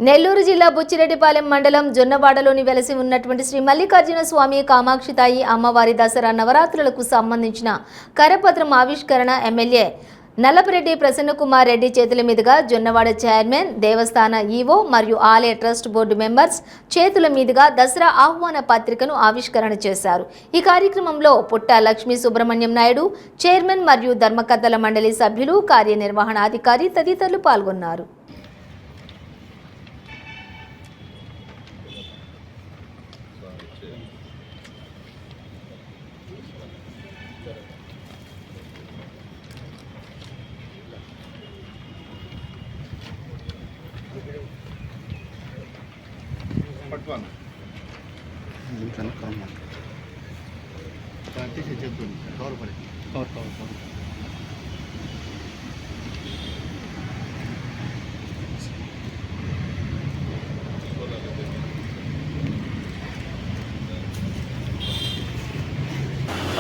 నెల్లూరు జిల్లా బుచ్చిరెడ్డిపాలెం మండలం జొన్నవాడలోని వెలసి ఉన్నటువంటి శ్రీ మల్లికార్జున స్వామి కామాక్షితాయి అమ్మవారి దసరా నవరాత్రులకు సంబంధించిన కరపత్రం ఆవిష్కరణ ఎమ్మెల్యే నల్లపరెడ్డి ప్రసన్నకుమార్ రెడ్డి చేతుల మీదుగా జొన్నవాడ చైర్మన్, దేవస్థాన ఈవో మరియు ఆలయ ట్రస్ట్ బోర్డు మెంబర్స్ చేతుల మీదుగా దసరా ఆహ్వాన పత్రికను ఆవిష్కరణ చేశారు. ఈ కార్యక్రమంలో పుట్ట లక్ష్మీ సుబ్రహ్మణ్యం నాయుడు, చైర్మన్ మరియు ధర్మకర్తల మండలి సభ్యులు, కార్యనిర్వహణాధికారి తదితరులు పాల్గొన్నారు.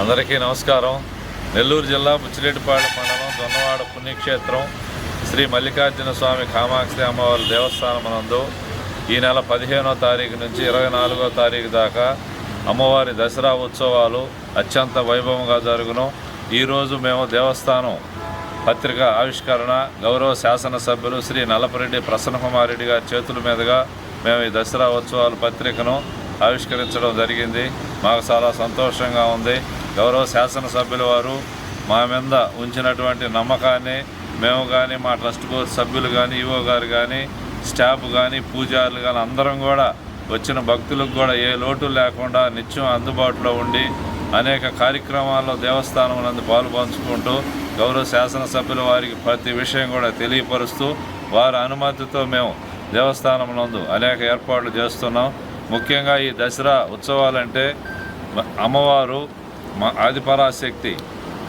అందరికీ నమస్కారం. నెల్లూరు జిల్లా బుచ్చిరెడ్డిపాలెం మండలం జొన్నవాడ పుణ్యక్షేత్రం శ్రీ మల్లికార్జున స్వామి కామాక్షి అమ్మవారి దేవస్థానం నందు ఈ నెల 15వ తారీఖు నుంచి 24వ తారీఖు దాకా అమ్మవారి దసరా ఉత్సవాలు అత్యంత వైభవంగా జరుగును. ఈరోజు మేము దేవస్థానం పత్రిక ఆవిష్కరణ గౌరవ శాసనసభ్యులు శ్రీ నల్లపరెడ్డి ప్రసన్నకుమార్ రెడ్డి గారి చేతుల మీదుగా మేము ఈ దసరా ఉత్సవాల పత్రికను ఆవిష్కరించడం జరిగింది. మాకు చాలా సంతోషంగా ఉంది. గౌరవ శాసనసభ్యుల వారు మా మీద ఉంచినటువంటి నమ్మకాన్ని మేము కానీ, మా ట్రస్ట్ బోర్డు సభ్యులు కానీ, ఈవో గారు కానీ, స్టాఫ్ కానీ, పూజారులు కానీ అందరం కూడా వచ్చిన భక్తులకు కూడా ఏ లోటు లేకుండా నిత్యం అందుబాటులో ఉండి అనేక కార్యక్రమాల్లో దేవస్థానం నందు పాలు పంచుకుంటూ గౌరవ శాసనసభ్యుల వారికి ప్రతి విషయం కూడా తెలియపరుస్తూ వారి అనుమతితో మేము దేవస్థానం నందు అనేక ఏర్పాట్లు చేస్తున్నాం. ముఖ్యంగా ఈ దసరా ఉత్సవాలంటే అమ్మవారు ఆదిపరాశక్తి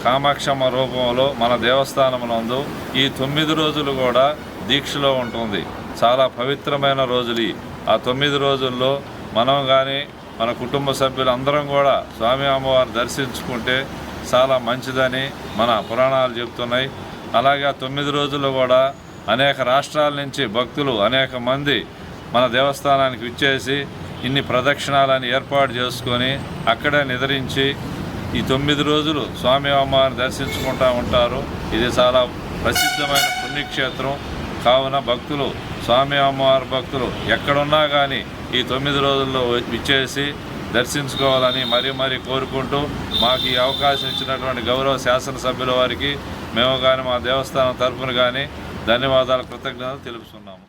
కామాక్షమ్మ రూపంలో మన దేవస్థానం నందు ఈ 9 రోజులు కూడా దీక్షలో ఉంటుంది. చాలా పవిత్రమైన రోజులు. ఆ 9 రోజుల్లో మనం కానీ మన కుటుంబ సభ్యులందరం కూడా స్వామి అమ్మవారిని దర్శించుకుంటే చాలా మంచిదని మన పురాణాలు చెప్తున్నాయి. అలాగే ఆ 9 రోజుల్లో కూడా అనేక రాష్ట్రాల నుంచి భక్తులు అనేక మంది మన దేవస్థానానికి విచ్చేసి ఇన్ని ప్రదక్షిణాలని ఏర్పాటు చేసుకొని అక్కడే నిద్రించి ఈ 9 రోజులు స్వామి అమ్మవారిని దర్శించుకుంటూ ఉంటారు. ఇది చాలా ప్రసిద్ధమైన పుణ్యక్షేత్రం కావున భక్తులు, స్వామి అమ్మవారి భక్తులు ఎక్కడున్నా కానీ ఈ 9 రోజుల్లో విచ్చేసి దర్శించుకోవాలని మరీ కోరుకుంటూ మాకు ఈ అవకాశం ఇచ్చినటువంటి గౌరవ శాసనసభ్యుల వారికి మేము కానీ మా దేవస్థానం తరఫున కానీ ధన్యవాదాలు, కృతజ్ఞతలు తెలుపుతున్నాము.